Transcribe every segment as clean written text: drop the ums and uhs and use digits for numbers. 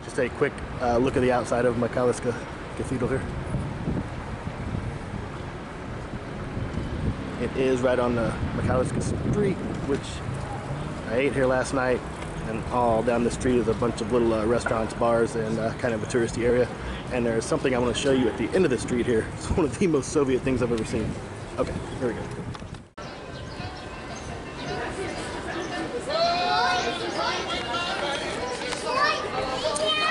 just a quick look at the outside of Mikhailovska Cathedral here. It is right on the Mikhailovska Street, which I ate here last night, and all down the street is a bunch of little restaurants, bars, and kind of a touristy area. And there's something I want to show you at the end of the street here. It's one of the most Soviet things I've ever seen. Okay, here we go.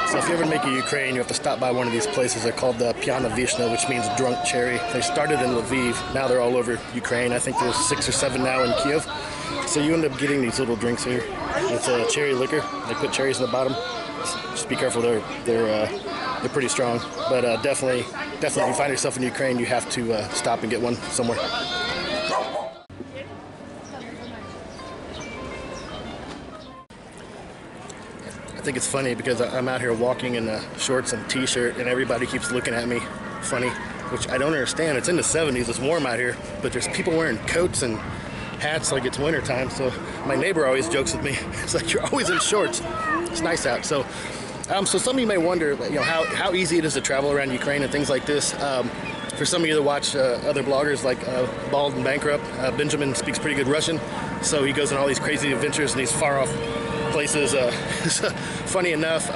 So if you ever make a Ukraine, you have to stop by one of these places. They're called the Piana Vishna, which means drunk cherry. They started in Lviv. Now they're all over Ukraine. I think there's 6 or 7 now in Kiev. So you end up getting these little drinks here. It's a cherry liquor. They put cherries in the bottom. Just be careful. They're pretty strong. But definitely, if you find yourself in Ukraine, you have to stop and get one somewhere. I think it's funny because I'm out here walking in shorts and t-shirt, and everybody keeps looking at me funny, which I don't understand. It's in the 70s, it's warm out here, but there's people wearing coats and hats like it's winter time. So my neighbor always jokes with me. It's like, you're always in shorts. It's nice out. So some of you may wonder, how easy it is to travel around Ukraine and things like this. For some of you that watch other bloggers like Bald and Bankrupt, Benjamin speaks pretty good Russian, so he goes on all these crazy adventures in these far-off places. Funny enough,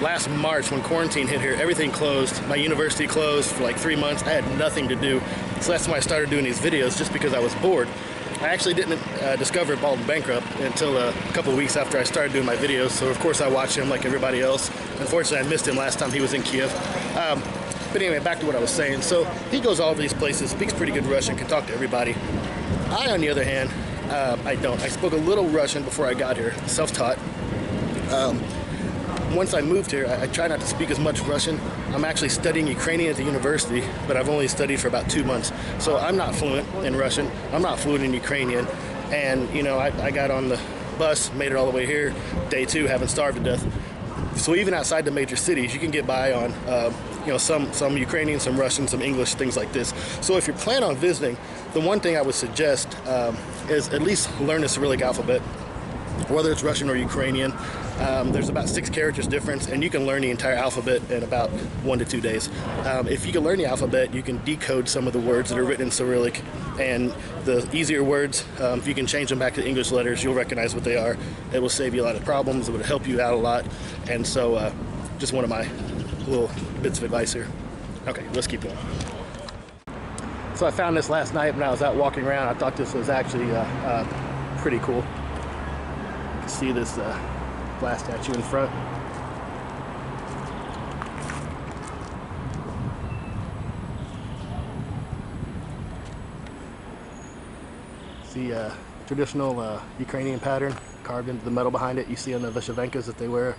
last March when quarantine hit here, everything closed. My university closed for like 3 months. I had nothing to do. So that's when I started doing these videos, just because I was bored. I actually didn't discover Bald and Bankrupt until a couple of weeks after I started doing my videos. So of course I watched him like everybody else. Unfortunately, I missed him last time he was in Kiev. But anyway, back to what I was saying. So he goes all over these places, speaks pretty good Russian, can talk to everybody. I, on the other hand, I don't. I spoke a little Russian before I got here, self-taught. Once I moved here, I try not to speak as much Russian. I'm actually studying Ukrainian at the university, but I've only studied for about 2 months. So I'm not fluent in Russian. I'm not fluent in Ukrainian. And, I got on the bus, made it all the way here, day 2, haven't starved to death. So even outside the major cities, you can get by on, some Ukrainian, some Russian, some English, things like this. So if you're planning on visiting, the one thing I would suggest is at least learn the Cyrillic alphabet, whether it's Russian or Ukrainian. There's about 6 characters difference, and you can learn the entire alphabet in about 1 to 2 days. If you can learn the alphabet, you can decode some of the words that are written in Cyrillic, and the easier words, if you can change them back to English letters, you'll recognize what they are. It will save you a lot of problems. It would help you out a lot. And so just one of my little bits of advice here. Okay, let's keep going. So I found this last night when I was out walking around. I thought this was actually pretty cool. You can see this glass statue in front. See traditional Ukrainian pattern carved into the metal behind it. You see on the Vyshyvankas that they wear.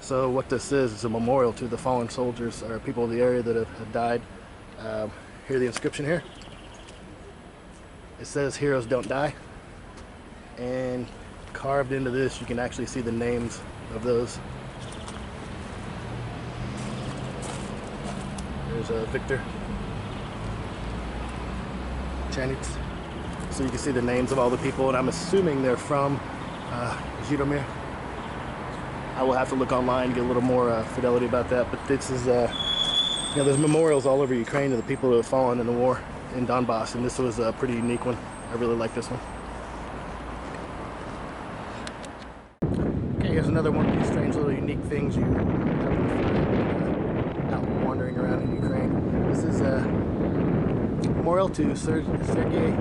So what this is a memorial to the fallen soldiers or people of the area that have died. Here's the inscription here. It says "Heroes don't die," and carved into this you can actually see the names of those. There's Victor Chanitz. So you can see the names of all the people, and I'm assuming they're from Zhytomyr. I will have to look online and get a little more fidelity about that, but this is there's memorials all over Ukraine to the people who have fallen in the war in Donbass, and this was a pretty unique one. I really like this one. Okay, here's another one of these strange little unique things you have out wandering around in Ukraine. This is a memorial to Sergei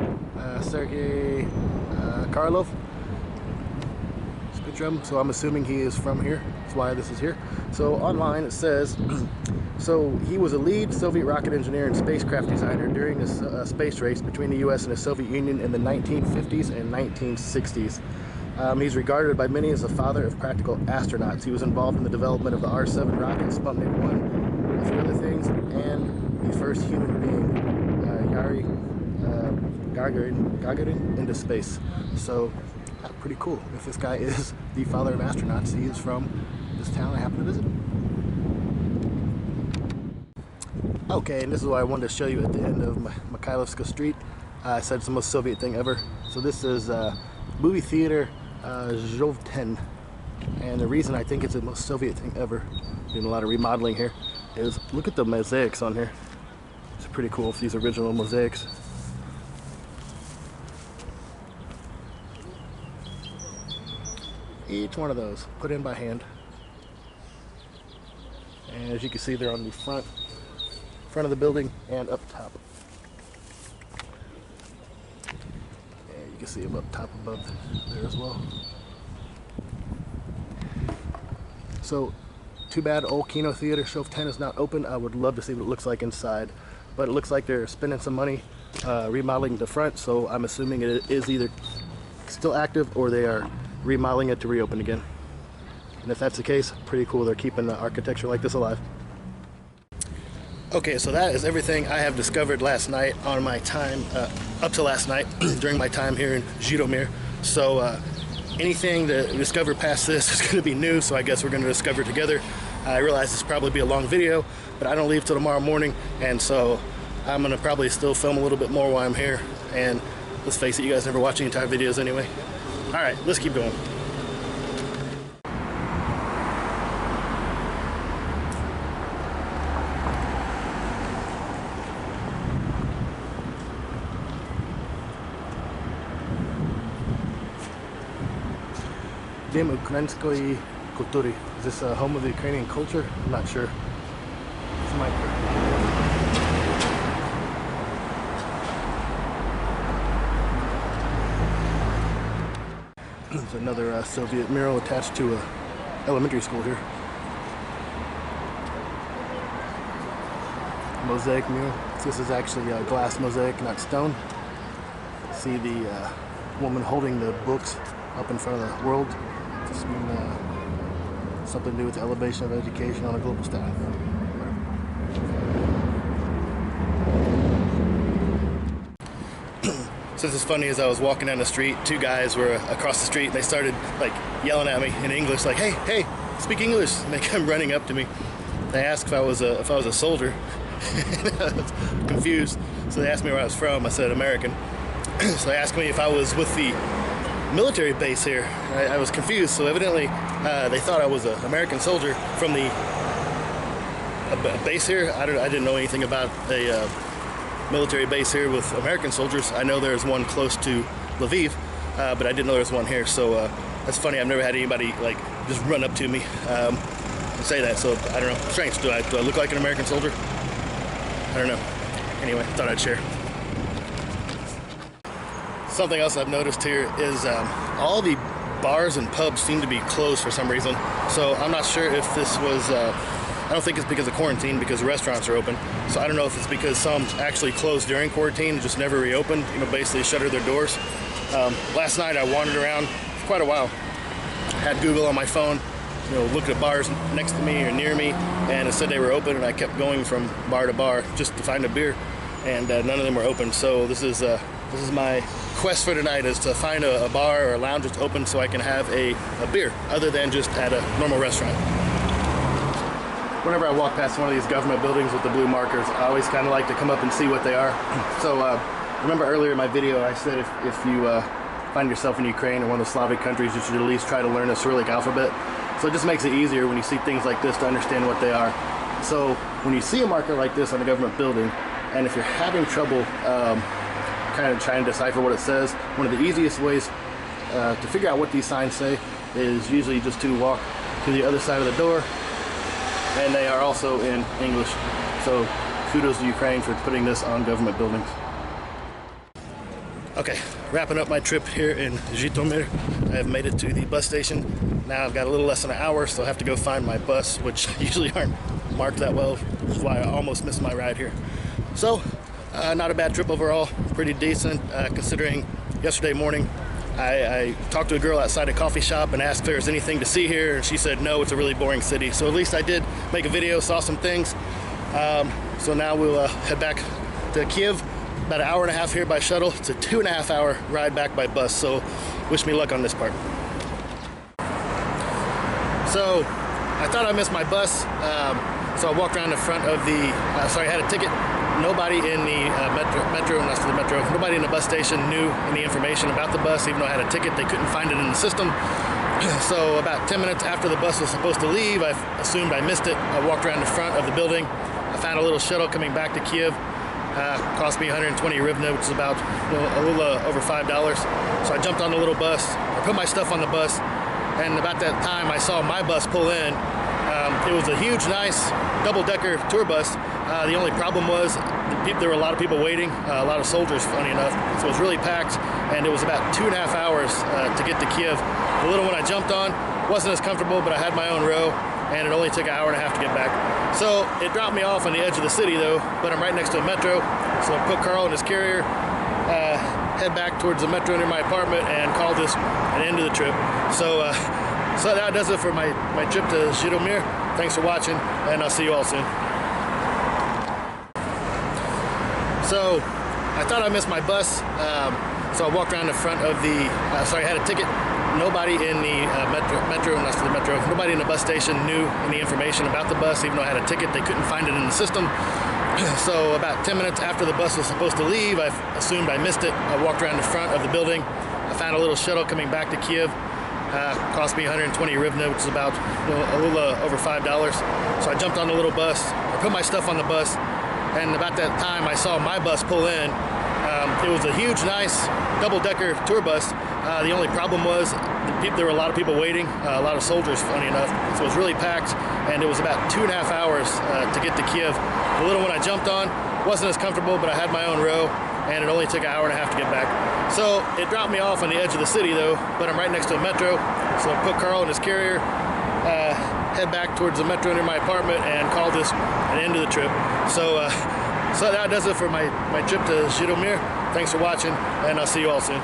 Karlov. So I'm assuming he is from here. That's why this is here. So online it says, so he was a lead Soviet rocket engineer and spacecraft designer during this space race between the US and the Soviet Union in the 1950s and 1960s. He's regarded by many as the father of practical astronauts. He was involved in the development of the R-7 rocket, Sputnik 1, a few other things, and the first human being, Yuri Gagarin, into space. So pretty cool. If this guy is the father of astronauts, he is from this town I happen to visit. Okay, and this is what I wanted to show you at the end of Mikhailovska Street. I said it's the most Soviet thing ever. So this is movie theater Zhytomyr. And the reason I think it's the most Soviet thing ever, doing a lot of remodeling here, is look at the mosaics on here. It's pretty cool, these original mosaics. Each one of those put in by hand. And as you can see, they're on the front of the building and up top. And you can see them up top above there as well. So, too bad Old Kino Theater Show 10 is not open. I would love to see what it looks like inside. But it looks like they're spending some money remodeling the front, so I'm assuming it is either still active or they are remodeling it to reopen again. And if that's the case, pretty cool. They're keeping the architecture like this alive. Okay, so that is everything I have discovered last night on my time, up to last night, during my time here in Zhytomyr. So anything that we discover past this is going to be new, so I guess we're going to discover it together. I realize this will probably be a long video, but I don't leave till tomorrow morning, and so I'm going to probably still film a little bit more while I'm here. And let's face it, you guys never watch the entire videos anyway. Alright, let's keep going. Dom Ukrainskої культури. Is this a home of the Ukrainian culture? I'm not sure. It's my There's another Soviet mural attached to a elementary school here. Mosaic mural. This is actually a glass mosaic, not stone. See the woman holding the books up in front of the world. This means something to do with the elevation of education on a global scale. So this is funny, as I was walking down the street, two guys were across the street and they started like yelling at me in English, like, hey, speak English. And they come running up to me. They asked if I was a soldier. I was confused. So they asked me where I was from. I said American. So they asked me if I was with the military base here. I was confused, so evidently they thought I was an American soldier from the base here. I didn't know anything about a military base here with American soldiers. I know there's one close to Lviv, but I didn't know there was one here, so that's funny. I've never had anybody like just run up to me and say that, so I don't know. Strange. Do I look like an American soldier? I don't know. Anyway, thought I'd share. Something else I've noticed here is all the bars and pubs seem to be closed for some reason. So I'm not sure if this was, I don't think it's because of quarantine, because restaurants are open. So I don't know if it's because some actually closed during quarantine and just never reopened, you know, basically shuttered their doors. Last night I wandered around for quite a while. Had Google on my phone, you know, looked at bars next to me or near me, and it said they were open, and I kept going from bar to bar just to find a beer, and none of them were open. So this is my quest for tonight, is to find a bar or a lounge that's open so I can have a beer other than just at a normal restaurant. Whenever I walk past one of these government buildings with the blue markers, I always kind of like to come up and see what they are. So remember earlier in my video I said if you find yourself in Ukraine or one of the Slavic countries, you should at least try to learn the Cyrillic alphabet. So it just makes it easier when you see things like this to understand what they are. So when you see a marker like this on a government building, and if you're having trouble kind of trying to decipher what it says, one of the easiest ways to figure out what these signs say is usually just to walk to the other side of the door, and they are also in English. So kudos to Ukraine for putting this on government buildings. Okay, wrapping up my trip here in Zhytomyr. I have made it to the bus station. Now I've got a little less than an hour, so I have to go find my bus, which usually aren't marked that well, which is why I almost missed my ride here. So not a bad trip overall, pretty decent considering yesterday morning I talked to a girl outside a coffee shop and asked if there was anything to see here, and she said no, it's a really boring city. So at least I did make a video, saw some things. So now we'll head back to Kiev, about an hour and a half here by shuttle. It's a 2.5 hour ride back by bus, so wish me luck on this part. So I thought I missed my bus, so I walked around the front of the, sorry, I had a ticket. Nobody in the nobody in the bus station knew any information about the bus. Even though I had a ticket, they couldn't find it in the system. So about 10 minutes after the bus was supposed to leave, I assumed I missed it. I walked around the front of the building. I found a little shuttle coming back to Kiev. Cost me 120 hryvnia, which is about a little over $5. So I jumped on the little bus. I put my stuff on the bus, and about that time I saw my bus pull in. It was a huge, nice double-decker tour bus. The only problem was there were a lot of people waiting, a lot of soldiers, funny enough. So it was really packed, and it was about 2.5 hours to get to Kiev. The little one I jumped on wasn't as comfortable, but I had my own row, and it only took an hour and a half to get back. So it dropped me off on the edge of the city, though, but I'm right next to a metro. So I put Carl in his carrier, head back towards the metro near my apartment, and called this an end to the trip. So that does it for my trip to Zhytomyr. Thanks for watching, and I'll see you all soon. So I thought I missed my bus, so I walked around the front of the, I had a ticket. Nobody in the nobody in the bus station knew any information about the bus. Even though I had a ticket, they couldn't find it in the system. So about 10 minutes after the bus was supposed to leave, I assumed I missed it. I walked around the front of the building. I found a little shuttle coming back to Kiev. Cost me 120 hryvnia, which is about a little over $5. So I jumped on the little bus. I put my stuff on the bus, and about that time I saw my bus pull in. It was a huge, nice double-decker tour bus. The only problem was there were a lot of people waiting, a lot of soldiers, funny enough. So it was really packed, and it was about 2.5 hours to get to Kiev. The little one I jumped on wasn't as comfortable, but I had my own row, and it only took an hour and a half to get back. So it dropped me off on the edge of the city, though, but I'm right next to a metro. So I put Carl in his carrier, head back towards the metro near my apartment, and called this an end to the trip. So that does it for my trip to Zhytomyr. Thanks for watching, and I'll see you all soon.